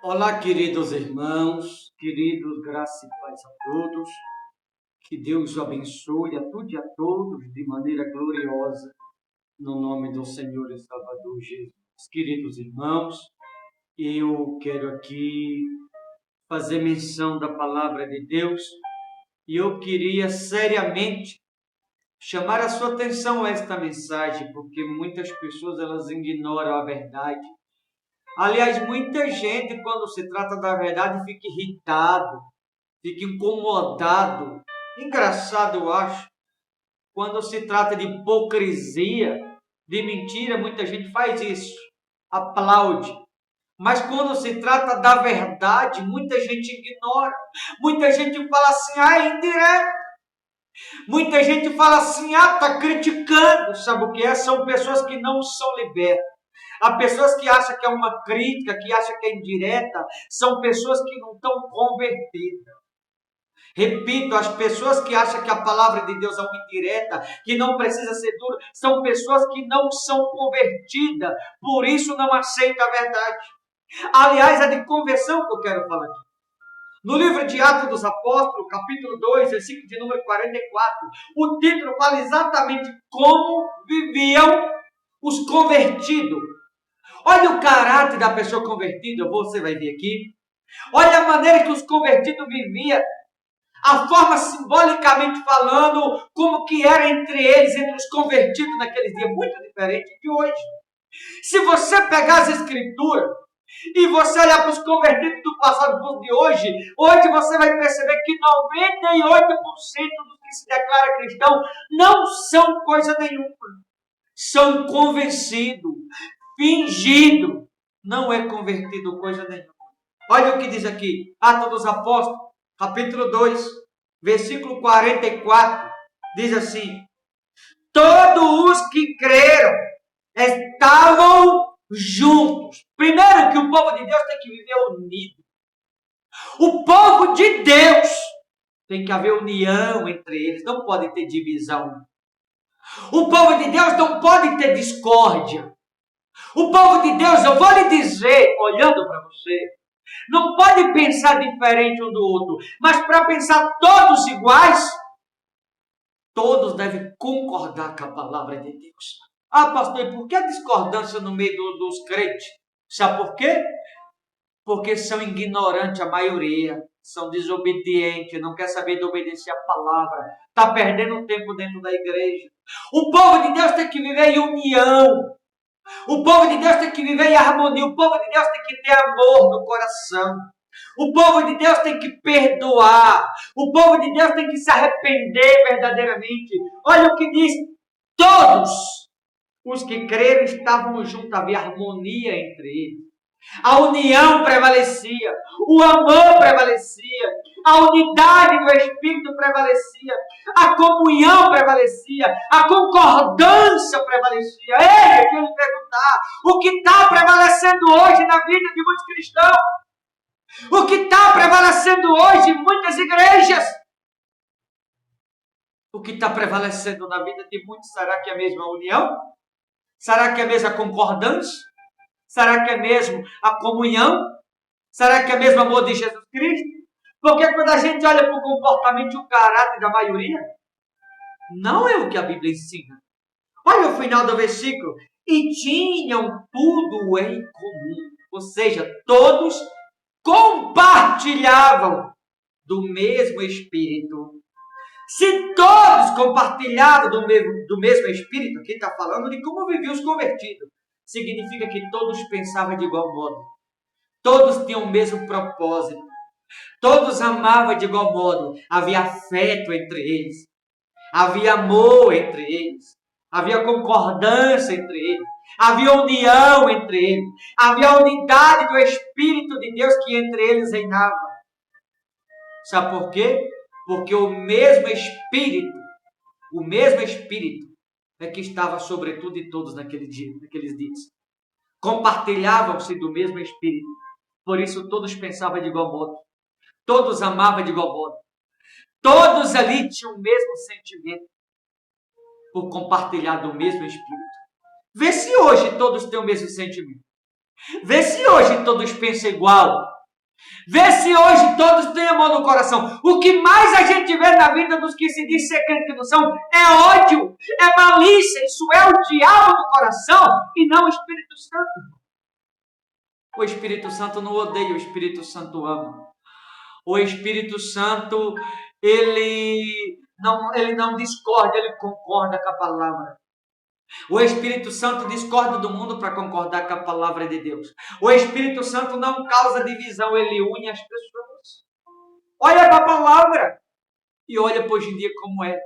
Olá, queridos irmãos, queridos, graça e paz a todos. Que Deus abençoe a tudo e a todos de maneira gloriosa, no nome do Senhor e Salvador Jesus. Queridos irmãos, eu quero aqui fazer menção da palavra de Deus e eu queria seriamente chamar a sua atenção a esta mensagem, porque muitas pessoas elas ignoram a verdade. Aliás, muita gente, quando se trata da verdade, fica irritado, fica incomodado. Engraçado, eu acho, quando se trata de hipocrisia, de mentira, muita gente faz isso, aplaude. Mas quando se trata da verdade, muita gente ignora. Muita gente fala assim, é indireto. Muita gente fala assim, está criticando. Sabe o que é? São pessoas que não são libertas. Há pessoas que acham que é uma crítica, que acham que é indireta, são pessoas que não estão convertidas. Repito, as pessoas que acham que a palavra de Deus é uma indireta, que não precisa ser dura, são pessoas que não são convertidas, por isso não aceitam a verdade. Aliás, é de conversão que eu quero falar aqui. No livro de Atos dos Apóstolos, capítulo 2, versículo de número 44, o título fala exatamente como viviam os convertidos. Olha o caráter da pessoa convertida, você vai ver aqui. Olha a maneira que os convertidos viviam, a forma simbolicamente falando, como que era entre eles, entre os convertidos naqueles dias, muito diferente de hoje. Se você pegar as escrituras e você olhar para os convertidos do passado e para de hoje você vai perceber que 98% dos que se declaram cristão não são coisa nenhuma. São convencidos, fingido, não é convertido coisa nenhuma. Olha o que diz aqui, Atos dos Apóstolos, capítulo 2, versículo 44, diz assim: todos os que creram estavam juntos. Primeiro que o povo de Deus tem que viver unido. O povo de Deus tem que haver união entre eles, não pode ter divisão. O povo de Deus não pode ter discórdia. O povo de Deus, eu vou lhe dizer, olhando para você, não pode pensar diferente um do outro, mas para pensar todos iguais, todos devem concordar com a palavra de Deus. Ah, pastor, e por que a discordância no meio dos crentes? Sabe por quê? Porque são ignorantes a maioria, são desobedientes, não quer saber de obedecer a palavra, está perdendo tempo dentro da igreja. O povo de Deus tem que viver em união. O povo de Deus tem que viver em harmonia. O povo de Deus tem que ter amor no coração. O povo de Deus tem que perdoar. O povo de Deus tem que se arrepender verdadeiramente. Olha o que diz: todos os que creram estavam juntos, havia harmonia entre eles. A união prevalecia, o amor prevalecia, a unidade do Espírito prevalecia, a comunhão prevalecia, a concordância prevalecia. Ei, eu quero lhe perguntar, o que está prevalecendo hoje na vida de muitos cristãos? O que está prevalecendo hoje em muitas igrejas? O que está prevalecendo na vida de muitos, será que é a mesma união? Será que é a mesma concordância? Será que é mesmo a comunhão? Será que é mesmo o amor de Jesus Cristo? Porque quando a gente olha para o comportamento e o caráter da maioria, não é o que a Bíblia ensina. Olha o final do versículo. E tinham tudo em comum. Ou seja, todos compartilhavam do mesmo Espírito. Se todos compartilhavam do mesmo Espírito, aqui está falando de como viviam os convertidos. Significa que todos pensavam de igual modo. Todos tinham o mesmo propósito. Todos amavam de igual modo. Havia afeto entre eles. Havia amor entre eles. Havia concordância entre eles. Havia união entre eles. Havia a unidade do Espírito de Deus que entre eles reinava. Sabe por quê? Porque o mesmo Espírito é que estava sobre tudo e todos naqueles dias. Compartilhavam-se do mesmo Espírito. Por isso todos pensavam de igual modo. Todos amavam de igual modo. Todos ali tinham o mesmo sentimento por compartilhar do mesmo Espírito. Vê se hoje todos têm o mesmo sentimento. Vê se hoje todos pensam igual. Vê se hoje todos têm amor no coração. O que mais a gente vê na vida dos que se diz ser crente que não são é ódio, é malícia. Isso é o diabo no coração e não o Espírito Santo. O Espírito Santo não odeia, o Espírito Santo ama. O Espírito Santo, ele não discorda, ele concorda com a palavra. O Espírito Santo discorda do mundo para concordar com a palavra de Deus. O Espírito Santo não causa divisão, ele une as pessoas. Olha para a palavra e olha para hoje em dia como é.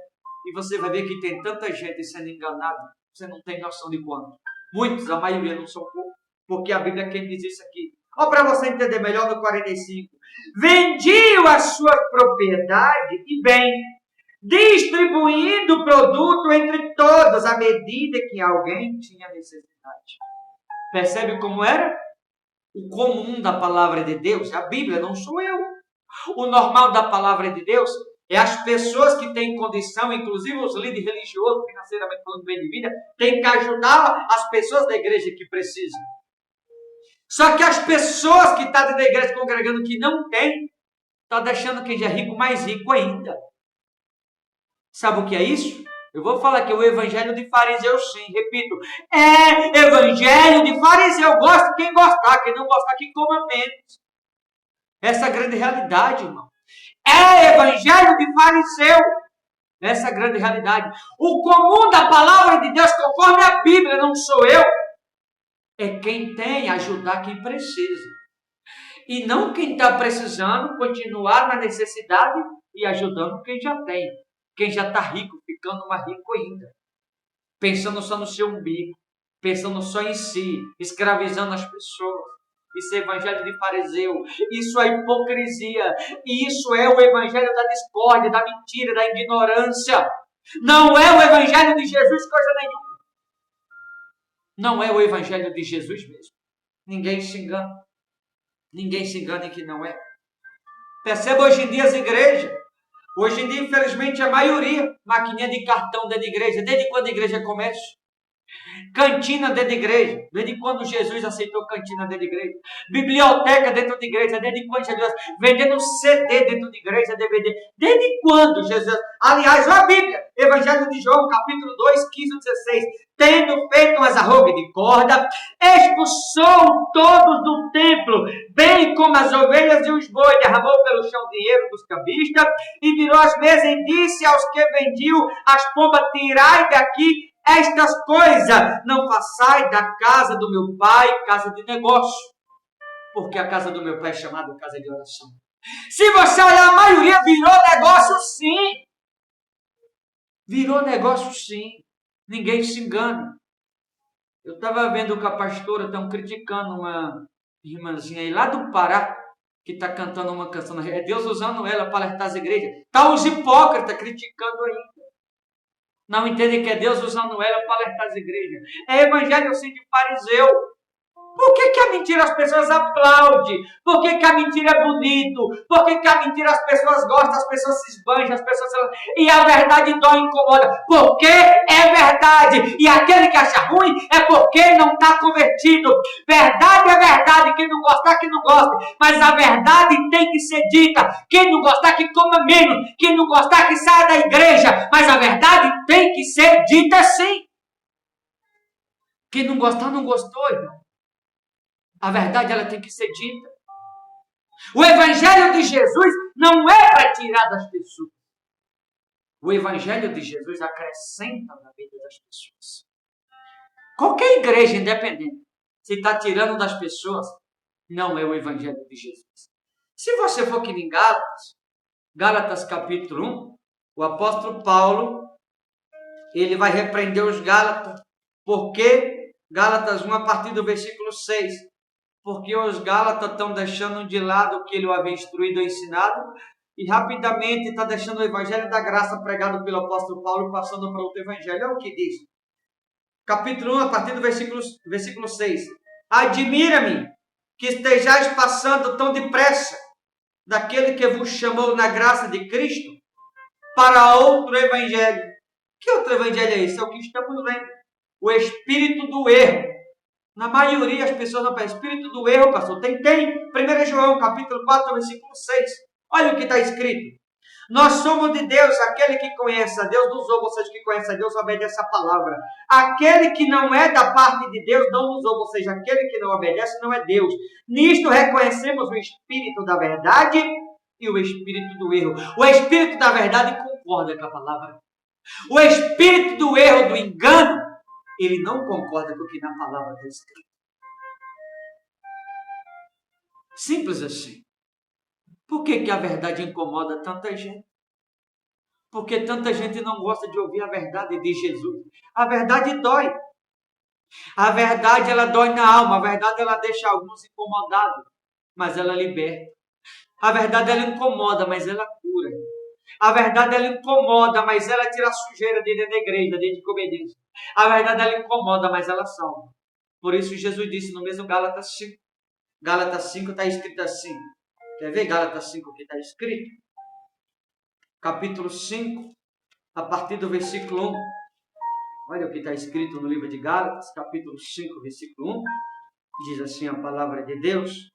E você vai ver que tem tanta gente sendo enganada, você não tem noção de quanto. Muitos, a maioria não são poucos, porque a Bíblia quem diz isso aqui. Olha para você entender melhor no 45. Vendiam a sua propriedade e bem, distribuindo o produto entre todos à medida que alguém tinha necessidade. Percebe como era? O comum da palavra de Deus, a Bíblia, não sou eu. O normal da palavra de Deus é as pessoas que têm condição, inclusive os líderes religiosos, financeiramente falando bem de vida, têm que ajudar as pessoas da igreja que precisam. Só que as pessoas que estão dentro da igreja congregando que não têm, está deixando quem já é rico mais rico ainda. Sabe o que é isso? Eu vou falar que é o evangelho de fariseu, sim. Repito, é evangelho de fariseu. Gosta quem gostar, quem não gostar, que coma menos. Essa é a grande realidade, irmão. É evangelho de fariseu. Essa é a grande realidade. O comum da palavra de Deus, conforme a Bíblia, não sou eu, é quem tem ajudar quem precisa. E não quem está precisando continuar na necessidade e ajudando quem já tem. Quem já está rico, ficando mais rico ainda. Pensando só no seu umbigo. Pensando só em si. Escravizando as pessoas. Isso é evangelho de fariseu. Isso é hipocrisia. E isso é o evangelho da discórdia, da mentira, da ignorância. Não é o evangelho de Jesus coisa nenhuma. Não é o evangelho de Jesus mesmo. Ninguém se engana. Ninguém se engane que não é. Perceba hoje em dia as igrejas. Hoje em dia, infelizmente, a maioria, maquininha de cartão dentro da igreja. Desde quando a igreja começa? Cantina dentro da igreja. Desde quando Jesus aceitou cantina dentro da igreja? Biblioteca dentro da igreja. Desde quando Jesus... Vendendo CD dentro da igreja, DVD. Desde quando Jesus... Aliás, olha a Bíblia. Evangelho de João, capítulo 2, 15 e 16. Tendo feito umas arrogas de corda, expulsou todos do templo, bem como as ovelhas e os bois, derramou pelo chão dinheiro dos cambistas, e virou as mesas e disse aos que vendiam as pombas, tirai daqui estas coisas, não façai da casa do meu pai casa de negócio, porque a casa do meu pai é chamada casa de oração. Se você olhar, a maioria virou negócio sim. Virou negócio sim. Ninguém se engane. Eu estava vendo que a pastora estão criticando uma irmãzinha aí lá do Pará, que está cantando uma canção. É Deus usando ela para alertar as igrejas. Está os hipócritas criticando ainda. Não entendem que é Deus usando ela para alertar as igrejas. É evangelho assim de fariseu. Por que a mentira as pessoas aplaudem? Por que a mentira é bonito? Por que a mentira as pessoas gostam, as pessoas se esbanjam, as pessoas... E a verdade dói e incomoda. Porque é verdade. E aquele que acha ruim é porque não está convertido. Verdade é verdade. Quem não gostar, que não goste. Mas a verdade tem que ser dita. Quem não gostar, que coma menos. Quem não gostar, que saia da igreja. Mas a verdade tem que ser dita sim. Quem não gostar, não gostou, irmão. A verdade ela tem que ser dita. O evangelho de Jesus não é para tirar das pessoas. O evangelho de Jesus acrescenta na vida das pessoas. Qualquer igreja independente, se está tirando das pessoas, não é o evangelho de Jesus. Se você for aqui em Gálatas capítulo 1, o apóstolo Paulo, ele vai repreender os Gálatas, porque Gálatas 1, a partir do versículo 6, porque os Gálatas estão deixando de lado o que ele havia instruído e ensinado, e rapidamente está deixando o evangelho da graça pregado pelo apóstolo Paulo, passando para outro evangelho. Olha o que diz. Capítulo 1, a partir do versículo 6. Admira-me que estejais passando tão depressa daquele que vos chamou na graça de Cristo para outro evangelho. Que outro evangelho é esse? É o que estamos vendo. O espírito do erro Na maioria, as pessoas não pensam. Espírito do erro, pastor. Tem. 1 João, capítulo 4, versículo 6. Olha o que está escrito. Nós somos de Deus, aquele que conhece a Deus nos ouve, ou seja, que conhece a Deus obedece a palavra. Aquele que não é da parte de Deus não nos ouve, ou seja, aquele que não obedece não é Deus. Nisto reconhecemos o espírito da verdade e o espírito do erro. O espírito da verdade concorda com a palavra. O espírito do erro, do engano, ele não concorda com o que na palavra está escrito. Simples assim. Por que a verdade incomoda tanta gente? Porque tanta gente não gosta de ouvir a verdade de Jesus. A verdade dói. A verdade, ela dói na alma. A verdade, ela deixa alguns incomodados, mas ela liberta. A verdade, ela incomoda, mas ela cura. A verdade, ela incomoda, mas ela tira a sujeira de dentro da igreja, dentro de obediência. A verdade, ela incomoda, mas ela salva. Por isso, Jesus disse no mesmo Gálatas 5. Gálatas 5 está escrito assim. Quer ver Gálatas 5 que está escrito? Capítulo 5, a partir do versículo 1. Olha o que está escrito no livro de Gálatas, capítulo 5, versículo 1. Diz assim a palavra de Deus.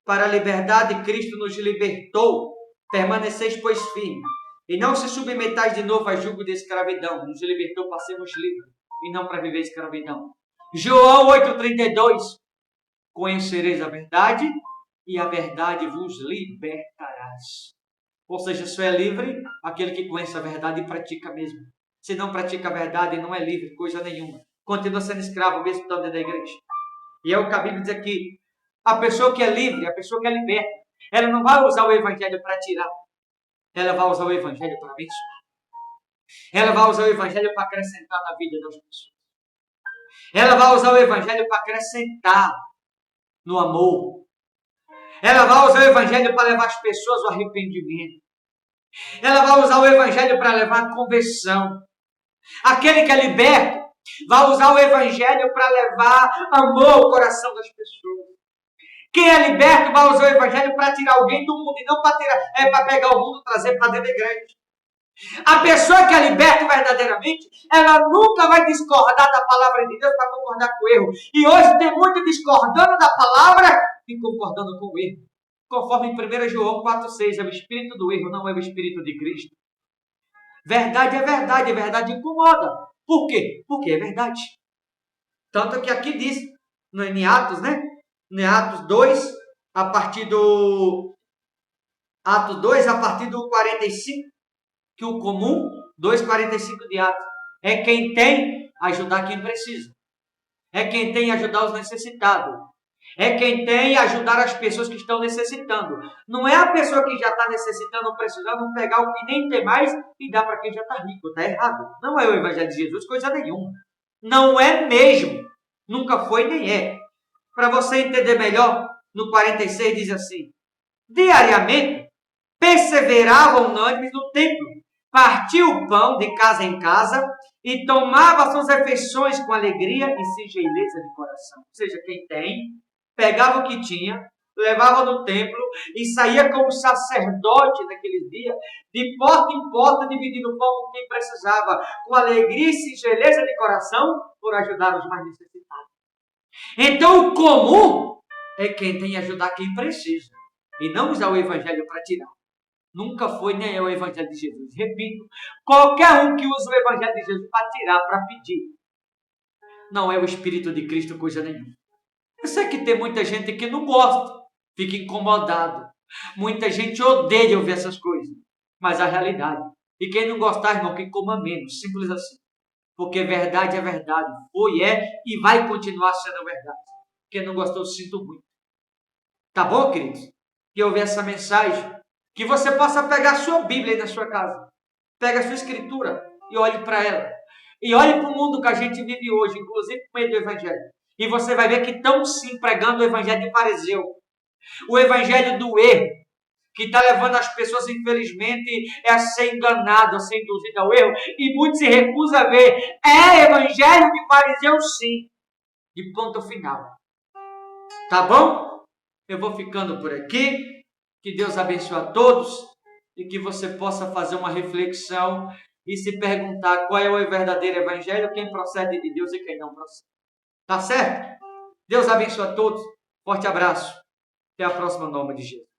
Para a liberdade Cristo nos libertou. Permaneceis, pois, firmes. E não se submetais de novo a jugo de escravidão. Nos libertou para sermos livres e não para viver escravidão. João 8,32. Conhecereis a verdade e a verdade vos libertarás. Ou seja, só é livre aquele que conhece a verdade e pratica mesmo. Se não pratica a verdade, não é livre, coisa nenhuma. Continua sendo escravo, mesmo estando dentro da igreja. E é o que a Bíblia diz aqui. A pessoa que é livre, a pessoa que é liberta, ela não vai usar o evangelho para tirar. Ela vai usar o evangelho para abençoar. Ela vai usar o evangelho para acrescentar na vida das pessoas. Ela vai usar o evangelho para acrescentar no amor. Ela vai usar o evangelho para levar as pessoas ao arrependimento. Ela vai usar o evangelho para levar a conversão. Aquele que é liberto vai usar o evangelho para levar amor ao coração das pessoas. Quem é liberto vai usar o evangelho para tirar alguém do mundo e não para pegar o mundo e trazer para dentro da igreja. A pessoa que é liberta verdadeiramente, ela nunca vai discordar da palavra de Deus para concordar com o erro. E hoje tem muito discordando da palavra e concordando com o erro. Conforme em 1 João 4,6, é o espírito do erro, não é o espírito de Cristo. Verdade é verdade, verdade incomoda. Por quê? Porque é verdade. Tanto que aqui diz, em Atos, né? Em Atos 2, a partir do... Atos 2, a partir do 45, que o comum, 2,45 de Atos, é quem tem ajudar quem precisa. É quem tem ajudar os necessitados. É quem tem ajudar as pessoas que estão necessitando. Não é a pessoa que já está necessitando ou precisando pegar o que nem tem mais e dar para quem já está rico. Está errado. Não é o Evangelho de Jesus, coisa nenhuma. Não é mesmo. Nunca foi nem é. Para você entender melhor, no 46 diz assim: diariamente perseveravam unânimes no templo, partia o pão de casa em casa e tomava suas refeições com alegria e singeleza de coração. Ou seja, quem tem, pegava o que tinha, levava no templo e saía como sacerdote naqueles dias, de porta em porta, dividindo o pão com quem precisava, com alegria e singeleza de coração, por ajudar os mais necessitados. Então, o comum é quem tem que ajudar quem precisa, e não usar o evangelho para tirar. Nunca foi nem é o evangelho de Jesus. Repito, qualquer um que usa o evangelho de Jesus para tirar, para pedir, não é o Espírito de Cristo coisa nenhuma. Eu sei que tem muita gente que não gosta, fica incomodado. Muita gente odeia ouvir essas coisas, mas a realidade. E quem não gostar, irmão, que coma menos, simples assim. Porque verdade é verdade, foi, é e vai continuar sendo verdade. Quem não gostou, sinto muito. Tá bom, queridos? Que ouvir essa mensagem, que você possa pegar a sua Bíblia aí na sua casa, pega a sua escritura e olhe para ela. E olhe para o mundo que a gente vive hoje, inclusive por meio do Evangelho. E você vai ver que estão sim pregando o Evangelho de fariseu. O Evangelho do erro, que está levando as pessoas, infelizmente, a ser enganado, a ser induzido ao erro. E muitos se recusam a ver. É Evangelho de fariseu sim. E ponto final. Tá bom? Eu vou ficando por aqui. Que Deus abençoe a todos e que você possa fazer uma reflexão e se perguntar qual é o verdadeiro evangelho, quem procede de Deus e quem não procede. Tá certo? Deus abençoe a todos. Forte abraço. Até a próxima, em nome de Jesus.